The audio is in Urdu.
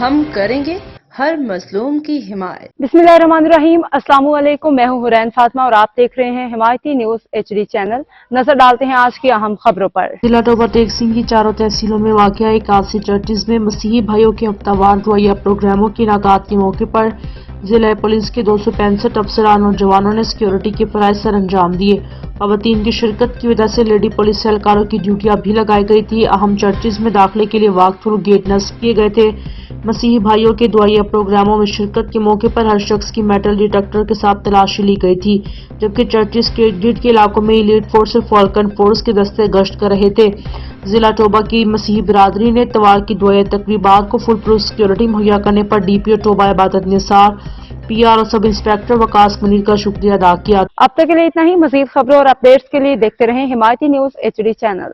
ہم کریں گے ہر مظلوم کی حمایت۔ بسم اللہ الرحمن الرحیم، السلام علیکم، میں ہوں حرین فاطمہ اور آپ دیکھ رہے ہیں حمایتی نیوز HD چینل۔ نظر ڈالتے ہیں آج کی اہم خبروں پر۔ ضلع ٹوبہ ٹیک سنگھ کی چاروں تحصیلوں میں واقع 81 چرچز میں مسیحی بھائیوں کے ہفتہ وار دعائیہ پروگراموں کے انعقاد کے موقع پر ضلع پولیس کے 265 افسران اور جوانوں نے سیکیورٹی کے فرائض سر انجام دیے۔ خواتین کی شرکت کی وجہ سے لیڈی پولیس اہلکاروں کی ڈیوٹیاں بھی لگائی گئی تھی۔ اہم چرچز میں داخلے کے لیے واک تھرو گیٹ نصب کیے گئے تھے۔ مسیحی بھائیوں کے دعائیہ پروگراموں میں شرکت کے موقع پر ہر شخص کی میٹل ڈیٹیکٹر کے ساتھ تلاشی لی گئی تھی، جبکہ چرچز کے ارد گرد کے علاقوں میں ایلیٹ فورس اور فالکن فورس کے دستے گشت کر رہے تھے۔ ضلع ٹوبہ کی مسیحی برادری نے اتوار کی دعائیہ تقریبات کو فل پروف سیکیورٹی مہیا کرنے پر DPO ٹوبہ عبادت نثار، PR اور سب انسپیکٹر وقاص منیر کا شکریہ ادا کیا۔ اب تک کے لیے اتنا ہی۔ مزید خبروں اور اپڈیٹس کے لیے دیکھتے رہیں حمایتی نیوز HD چینل۔